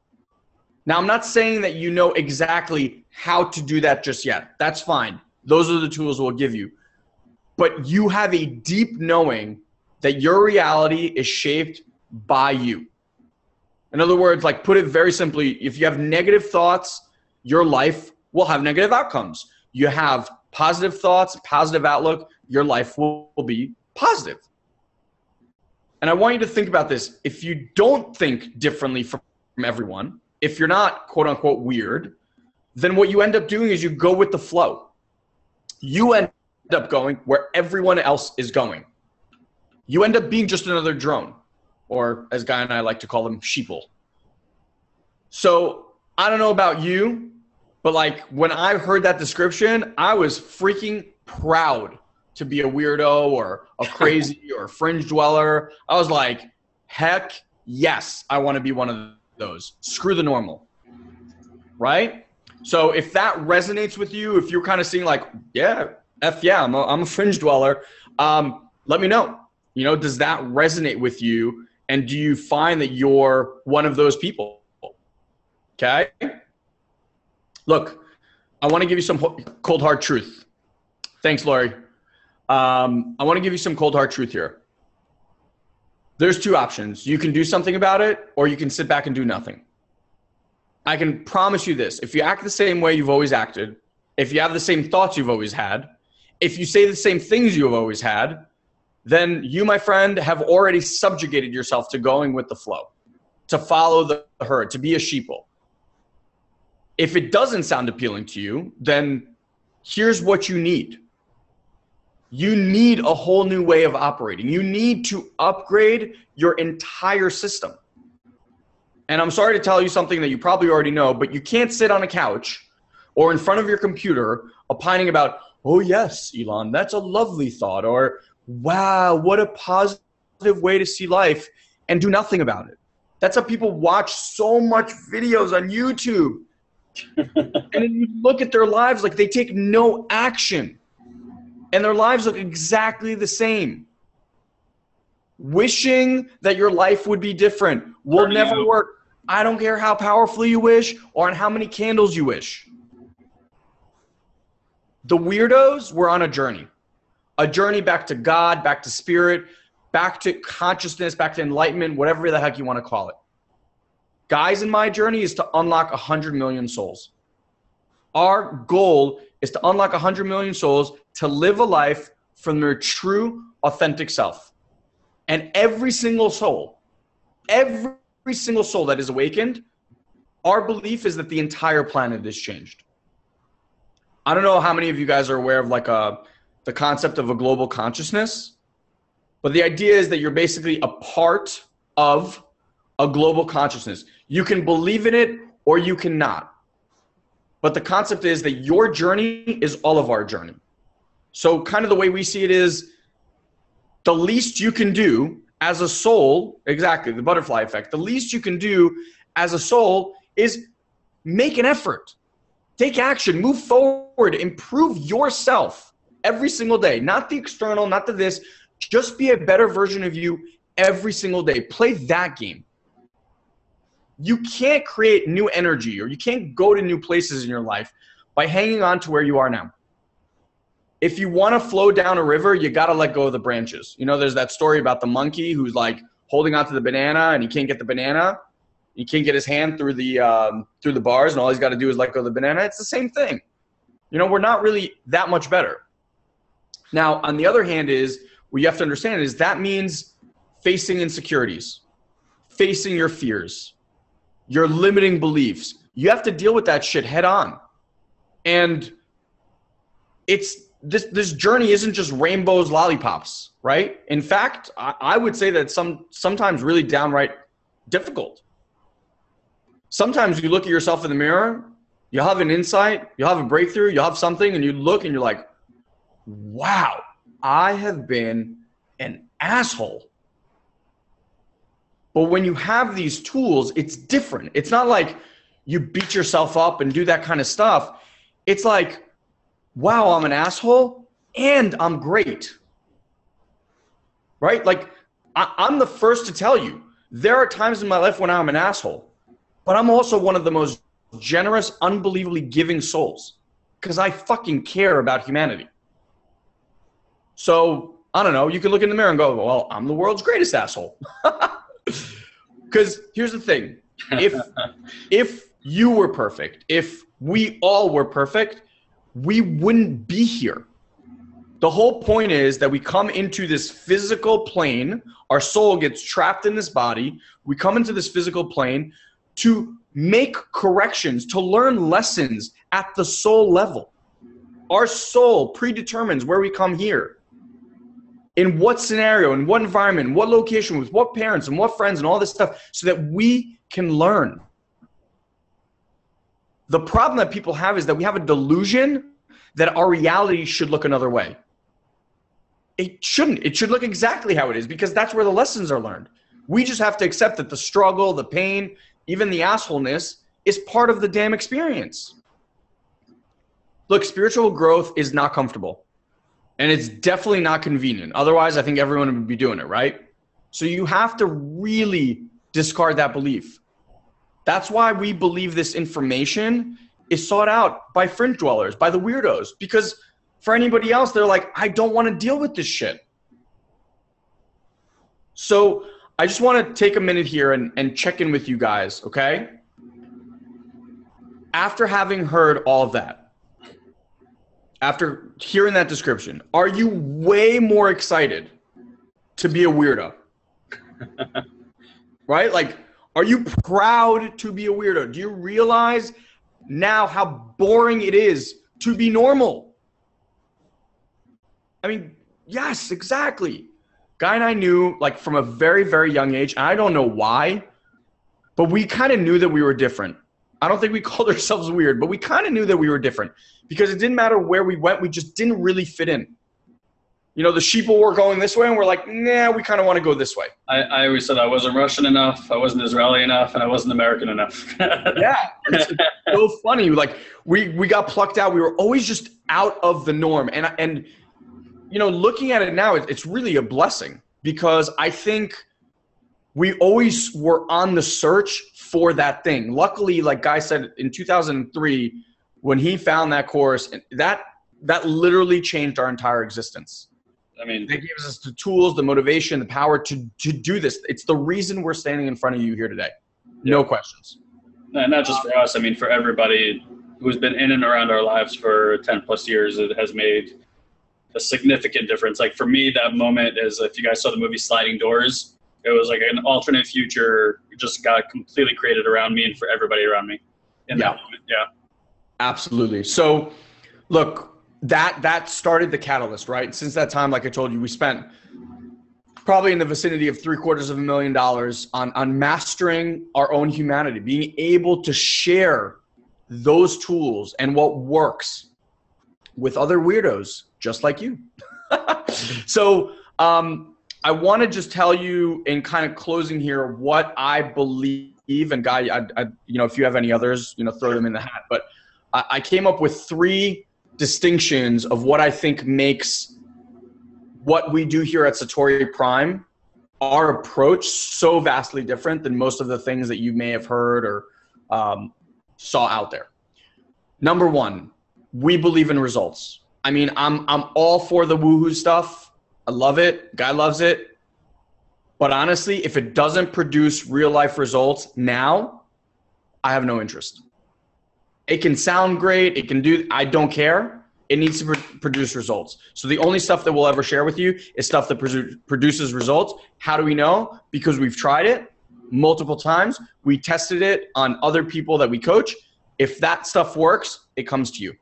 Now, I'm not saying that you know exactly how to do that just yet. That's fine. Those are the tools we'll give you. But you have a deep knowing that your reality is shaped by you. In other words, like, put it very simply, if you have negative thoughts, your life will have negative outcomes. You have positive thoughts, positive outlook, your life will be positive. And I want you to think about this. If you don't think differently from everyone, if you're not quote unquote weird, then what you end up doing is you go with the flow. You end up going where everyone else is going. You end up being just another drone, or as Guy and I like to call them, sheeple. So I don't know about you, but like when I heard that description, I was freaking proud to be a weirdo or a crazy or a fringe dweller. I was like, heck yes, I want to be one of those. Screw the normal, right? So if that resonates with you, if you're kind of seeing like, yeah, I'm a fringe dweller, let me know. Does that resonate with you? And do you find that you're one of those people? Okay. Look, I want to give you some cold hard truth. Thanks, Lori. I want to give you some cold hard truth here. There's two options. You can do something about it, or you can sit back and do nothing. I can promise you this. If you act the same way you've always acted, if you have the same thoughts you've always had, if you say the same things you've always had, then you, my friend, have already subjugated yourself to going with the flow, to follow the herd, to be a sheeple. If it doesn't sound appealing to you, then here's what you need. You need a whole new way of operating. You need to upgrade your entire system. And I'm sorry to tell you something that you probably already know, but you can't sit on a couch or in front of your computer opining about, oh yes, Ilan, that's a lovely thought, or wow, what a positive way to see life, and do nothing about it. That's how people watch so much videos on YouTube. And then you look at their lives like they take no action. And their lives look exactly the same. Wishing that your life would be different will never work. I don't care how powerfully you wish or on how many candles you wish. The weirdos were on a journey back to God, back to spirit, back to consciousness, back to enlightenment, whatever the heck you want to call it. Guys, in my journey is to unlock 100 million souls. Our goal is to unlock 100 million souls to live a life from their true, authentic self. And every single soul that is awakened, our belief is that the entire planet is changed. I don't know how many of you guys are aware of like the concept of a global consciousness, but the idea is that you're basically a part of a global consciousness. You can believe in it or you cannot. But the concept is that your journey is all of our journey. So kind of the way we see it is the least you can do as a soul, exactly, the butterfly effect, the least you can do as a soul is make an effort, take action, move forward, improve yourself every single day. Not the external, not the this, just be a better version of you every single day. Play that game. You can't create new energy or you can't go to new places in your life by hanging on to where you are now. If you want to flow down a river, you got to let go of the branches. You know, there's that story about the monkey who's like holding onto the banana and he can't get the banana. He can't get his hand through the bars and all he's got to do is let go of the banana. It's the same thing. You know, we're not really that much better. Now, on the other hand is, what you have to understand is that means facing insecurities, facing your fears, your limiting beliefs. You have to deal with that shit head on. And it's this journey isn't just rainbows, lollipops, right? In fact, I would say that sometimes really downright difficult. Sometimes you look at yourself in the mirror, you'll have an insight, you'll have a breakthrough, you'll have something, and you look and you're like, wow, I have been an asshole. But when you have these tools, it's different. It's not like you beat yourself up and do that kind of stuff. It's like, wow, I'm an asshole and I'm great. Right? Like, I'm the first to tell you, there are times in my life when I'm an asshole, but I'm also one of the most generous, unbelievably giving souls because I fucking care about humanity. So, I don't know, you can look in the mirror and go, well, I'm the world's greatest asshole. Because here's the thing, if you were perfect, if we all were perfect, we wouldn't be here. The whole point is that we come into this physical plane, our soul gets trapped in this body, we come into this physical plane to make corrections, to learn lessons at the soul level. Our soul predetermines where we come here. In what scenario, in what environment, in what location, with what parents and what friends and all this stuff so that we can learn. The problem that people have is that we have a delusion that our reality should look another way. It shouldn't. It should look exactly how it is because that's where the lessons are learned. We just have to accept that the struggle, the pain, even the assholeness is part of the damn experience. Look, spiritual growth is not comfortable. And it's definitely not convenient. Otherwise, I think everyone would be doing it, right? So you have to really discard that belief. That's why we believe this information is sought out by fringe dwellers, by the weirdos. Because for anybody else, they're like, I don't want to deal with this shit. So I just want to take a minute here and check in with you guys, okay? After having heard all of that, after hearing that description, are you way more excited to be a weirdo? Right? Like, are you proud to be a weirdo? Do you realize now how boring it is to be normal? I mean, yes, exactly. Guy and I knew, like, from a very, very young age, and I don't know why, but we kind of knew that we were different. I don't think we called ourselves weird, but we kind of knew that we were different because it didn't matter where we went. We just didn't really fit in. You know, the sheeple were going this way and we're like, nah, we kind of want to go this way. I always said I wasn't Russian enough, I wasn't Israeli enough, and I wasn't American enough. Yeah, it's so funny. Like we got plucked out. We were always just out of the norm. And you know, looking at it now, it's really a blessing because I think we always were on the search for that thing. Luckily, like Guy said, in 2003, when he found that course, that literally changed our entire existence. I mean, it gives us the tools, the motivation, the power to do this. It's the reason we're standing in front of you here today. No questions. Not just for us. I mean, for everybody who's been in and around our lives for 10 plus years, it has made a significant difference. Like for me, that moment is, if you guys saw the movie Sliding Doors, it was like an alternate future just got completely created around me and for everybody around me in that moment. Yeah. Absolutely. So look, that started the catalyst, right? Since that time, like I told you, we spent probably in the vicinity of $750,000 on mastering our own humanity, being able to share those tools and what works with other weirdos just like you. So I want to just tell you in kind of closing here what I believe, and Guy, if you have any others, throw them in the hat. But I came up with 3 distinctions of what I think makes what we do here at SatoriPrime, our approach, so vastly different than most of the things that you may have heard or saw out there. Number 1, we believe in results. I mean, I'm all for the woohoo stuff. I love it. Guy loves it. But honestly, if it doesn't produce real life results now, I have no interest. It can sound great. It can do, I don't care. It needs to produce results. So the only stuff that we'll ever share with you is stuff that produces results. How do we know? Because we've tried it multiple times. We tested it on other people that we coach. If that stuff works, it comes to you.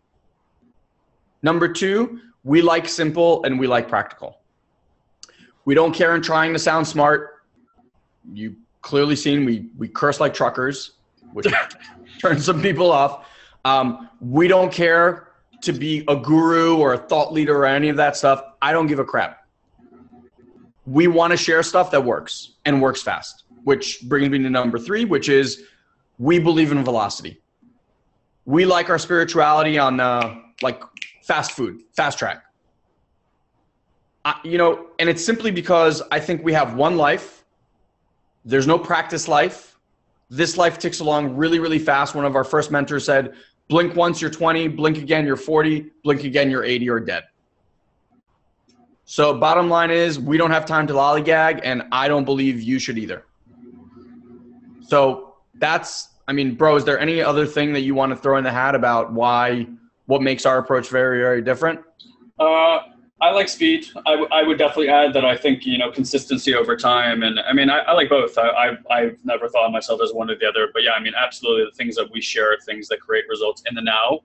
Number 2, we like simple and we like practical. We don't care in trying to sound smart. You've clearly seen we curse like truckers, which turns some people off. We don't care to be a guru or a thought leader or any of that stuff. I don't give a crap. We want to share stuff that works and works fast, which brings me to number 3, which is we believe in velocity. We like our spirituality on like fast food, fast track. And it's simply because I think we have one life. There's no practice life. This life ticks along really, really fast. One of our first mentors said, blink once, you're 20, blink again, you're 40, blink again, you're 80 or dead. So bottom line is we don't have time to lollygag, and I don't believe you should either. So bro, is there any other thing that you want to throw in the hat about what makes our approach very, very different? I like speed. I would definitely add that I think, consistency over time. And I mean, I like both. I've never thought of myself as one or the other, but yeah, I mean, absolutely the things that we share are things that create results in the now.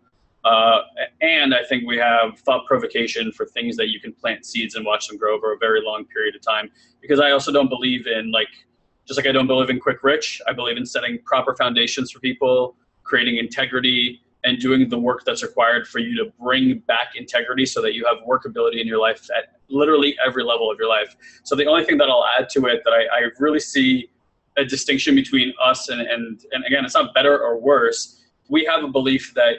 And I think we have thought provocation for things that you can plant seeds and watch them grow over a very long period of time. Because I also don't believe in just like I don't believe in quick rich, I believe in setting proper foundations for people, creating integrity, and doing the work that's required for you to bring back integrity so that you have workability in your life at literally every level of your life. So the only thing that I'll add to it that I really see a distinction between us and again, it's not better or worse. We have a belief that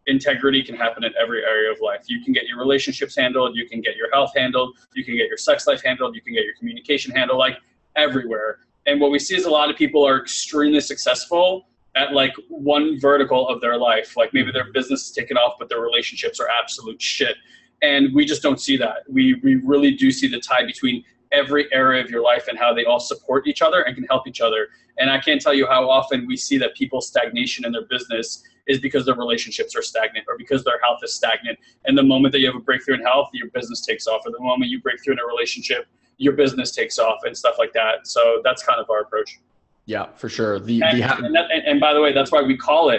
integrity can happen in every area of life. You can get your relationships handled, you can get your health handled, you can get your sex life handled, you can get your communication handled, like everywhere. And what we see is a lot of people are extremely successful at like one vertical of their life. Like maybe their business is taken off, but their relationships are absolute shit. And we just don't see that. We really do see the tie between every area of your life and how they all support each other and can help each other. And I can't tell you how often we see that people's stagnation in their business is because their relationships are stagnant or because their health is stagnant. And the moment that you have a breakthrough in health, your business takes off. Or the moment you break through in a relationship, your business takes off and stuff like that. So that's kind of our approach. Yeah, for sure. And by the way, that's why we call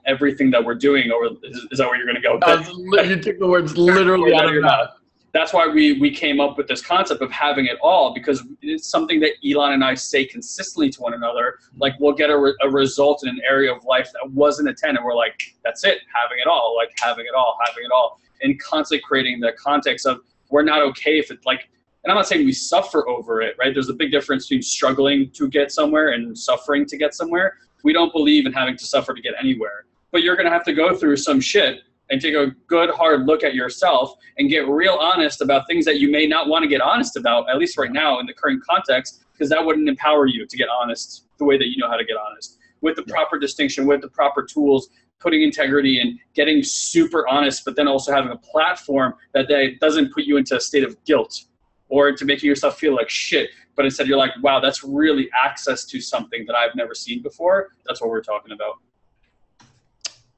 everything that we're doing, or is that where you're going to go? You took the words literally out of your mouth. That's why we came up with this concept of having it all, because it's something that Ilan and I say consistently to one another. Like we'll get a result in an area of life that wasn't a 10, and we're like, that's it, having it all, like having it all, and constantly creating the context of we're not okay if it's like. And I'm not saying we suffer over it, right? There's a big difference between struggling to get somewhere and suffering to get somewhere. We don't believe in having to suffer to get anywhere. But you're going to have to go through some shit and take a good, hard look at yourself and get real honest about things that you may not want to get honest about, at least right now in the current context, because that wouldn't empower you to get honest the way that you know how to get honest. With the proper distinction, with the proper tools, putting integrity and getting super honest, but then also having a platform that doesn't put you into a state of guilt or to making yourself feel like shit, but instead you're like, wow, that's really access to something that I've never seen before. That's what we're talking about.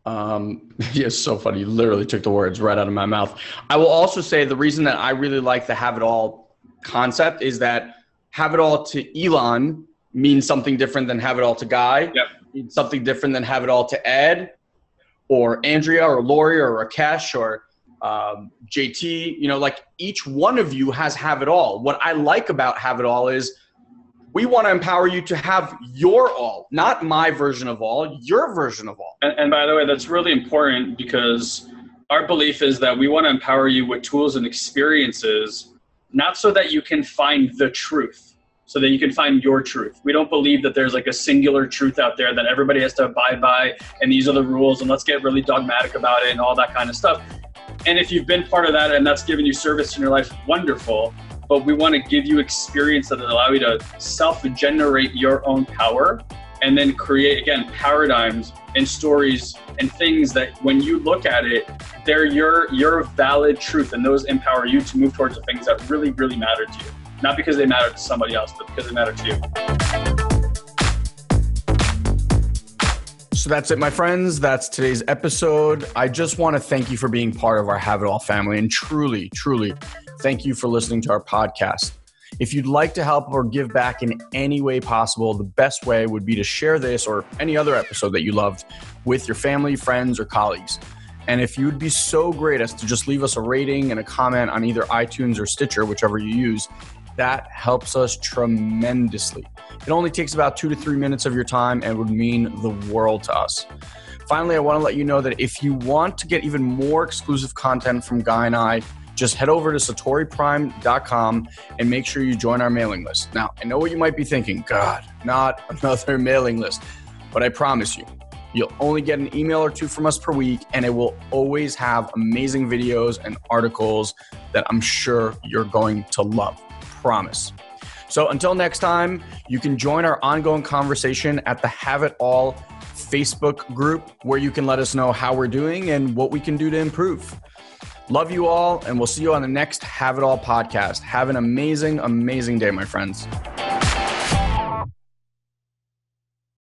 Yeah, it's so funny. You literally took the words right out of my mouth. I will also say the reason that I really like the have it all concept is that have it all to Ilan means something different than have it all to Guy. Yep. Means something different than have it all to Ed or Andrea or Lori or Rakesh or JT. You know, like each one of you has have it all. What I like about have it all is we want to empower you to have your all, not my version of all, your version of all. And by the way, that's really important because our belief is that we want to empower you with tools and experiences, not so that you can find the truth, so that you can find your truth. We don't believe that there's like a singular truth out there that everybody has to abide by, and these are the rules, and let's get really dogmatic about it and all that kind of stuff. And if you've been part of that and that's given you service in your life, wonderful. But we want to give you experience that allow you to self-generate your own power and then create, again, paradigms and stories and things that when you look at it, they're your valid truth, and those empower you to move towards the things that really, really matter to you. Not because they matter to somebody else, but because they matter to you. So that's it, my friends. That's today's episode. I just want to thank you for being part of our Have It All family, and truly, truly thank you for listening to our podcast. If you'd like to help or give back in any way possible, the best way would be to share this or any other episode that you loved with your family, friends, or colleagues. And if you'd be so great as to just leave us a rating and a comment on either iTunes or Stitcher, whichever you use, that helps us tremendously. It only takes about 2 to 3 minutes of your time and would mean the world to us. Finally, I want to let you know that if you want to get even more exclusive content from Guy and I, just head over to SatoriPrime.com and make sure you join our mailing list. Now, I know what you might be thinking. God, not another mailing list. But I promise you, you'll only get an email or two from us per week, and it will always have amazing videos and articles that I'm sure you're going to love. Promise. So until next time, you can join our ongoing conversation at the Have It All Facebook group, where you can let us know how we're doing and what we can do to improve. Love you all, and we'll see you on the next Have It All podcast. Have an amazing, amazing day, my friends.